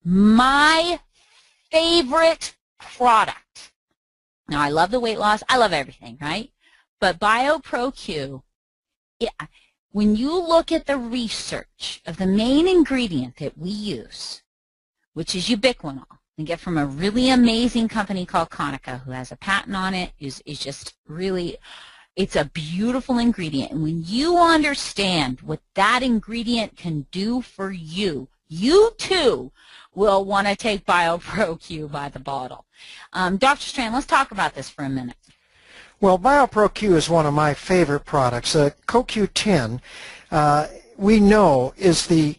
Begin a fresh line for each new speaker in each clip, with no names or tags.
My favorite product. Now, I love the weight loss. I love everything, right? But Biopro Q, when you look at the research of the main ingredient that we use, which is ubiquinol, we get from a really amazing company called Konica, who has a patent on it, is just really, it's a beautiful ingredient. And when you understand what that ingredient can do for you, you too will want to take Biopro Q by the bottle. Dr. Strand, let's talk about this for a minute.
Well, Biopro Q is one of my favorite products. CoQ10, we know, is the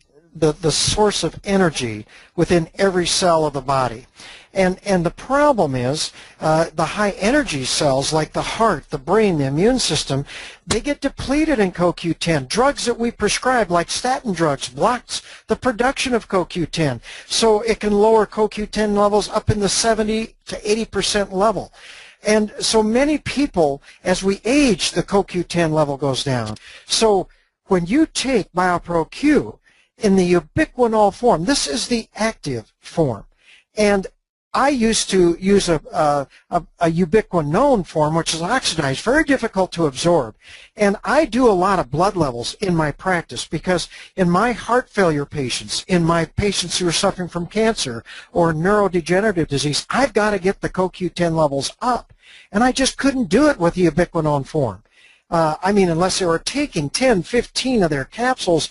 source of energy within every cell of the body. And the problem is the high energy cells like the heart, the brain, the immune system, they get depleted in CoQ10. Drugs that we prescribe like statin drugs blocks the production of CoQ10. So it can lower CoQ10 levels up in the 70 to 80% level. And so many people, as we age, the CoQ10 level goes down. So when you take Biopro Q in the ubiquinol form, this is the active form. And I used to use a ubiquinone form, which is oxidized, very difficult to absorb. And I do a lot of blood levels in my practice because in my heart failure patients, in my patients who are suffering from cancer or neurodegenerative disease, I've got to get the CoQ10 levels up. And I just couldn't do it with the ubiquinone form. I mean, unless they were taking 10, 15 of their capsules,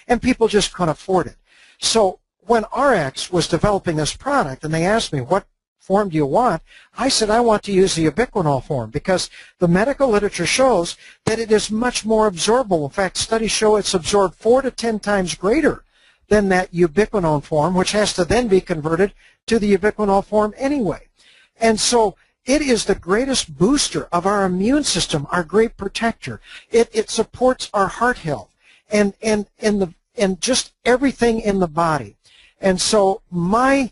and people just couldn't afford it. So when RX was developing this product and they asked me, what form do you want? I said, I want to use the ubiquinol form because the medical literature shows that it is much more absorbable. In fact, studies show it's absorbed 4 to 10 times greater than that ubiquinone form, which has to then be converted to the ubiquinol form anyway. And so it is the greatest booster of our immune system, our great protector. It supports our heart health and just everything in the body. And so my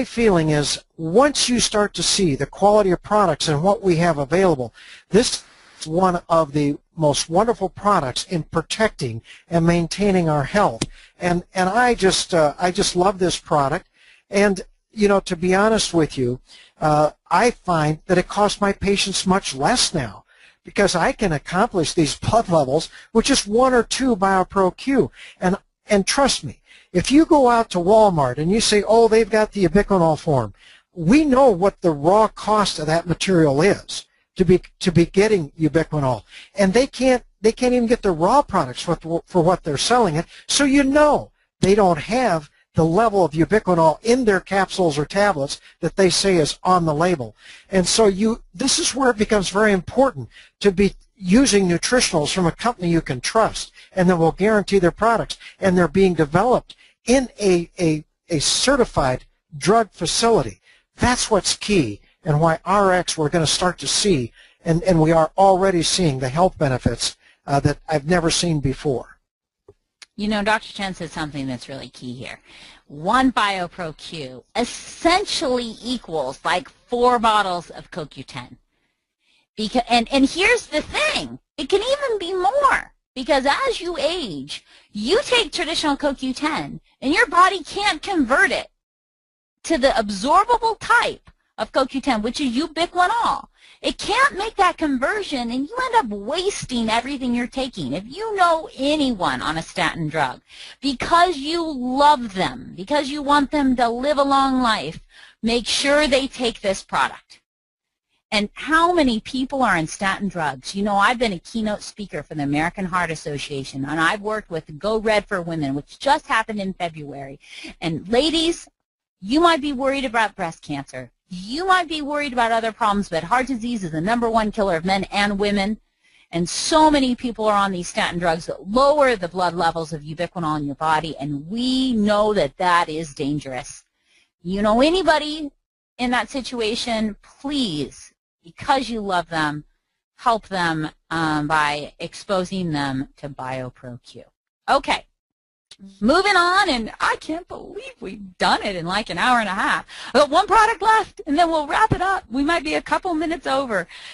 feeling is once you start to see the quality of products and what we have available, this is one of the most wonderful products in protecting and maintaining our health. And I just love this product. And you know, to be honest with you, I find that it costs my patients much less now because I can accomplish these blood levels with just 1 or 2 Biopro Q. And trust me, if you go out to Walmart and you say, oh, they've got the ubiquinol form, we know what the raw cost of that material is to be getting ubiquinol. And they can't even get the raw products for what they're selling it. So you know they don't have the level of ubiquinol in their capsules or tablets that they say is on the label. And so this is where it becomes very important to be using nutritionals from a company you can trust and that will guarantee their products. And they're being developed in a certified drug facility. That's what's key and why RX we're going to start to see, and we are already seeing the health benefits that I've never seen before.
You know, Dr. Chen said something that's really key here. 1 Biopro Q essentially equals like 4 bottles of CoQ10. And here's the thing, it can even be more because as you age, you take traditional CoQ10 and your body can't convert it to the absorbable type of CoQ10, which is ubiquinol. It can't make that conversion, and you end up wasting everything you're taking. If you know anyone on a statin drug, because you love them, because you want them to live a long life, make sure they take this product. And how many people are on statin drugs? You know, I've been a keynote speaker for the American Heart Association, and I've worked with Go Red for Women, which just happened in February. And ladies, you might be worried about breast cancer. You might be worried about other problems, but heart disease is the #1 killer of men and women. And so many people are on these statin drugs that lower the blood levels of ubiquinol in your body, and we know that that is dangerous. You know anybody in that situation, please, because you love them, help them by exposing them to Biopro Q. Okay. Moving on, and I can't believe we've done it in like an hour and a half. I've got 1 product left, and then we'll wrap it up. We might be a couple minutes over.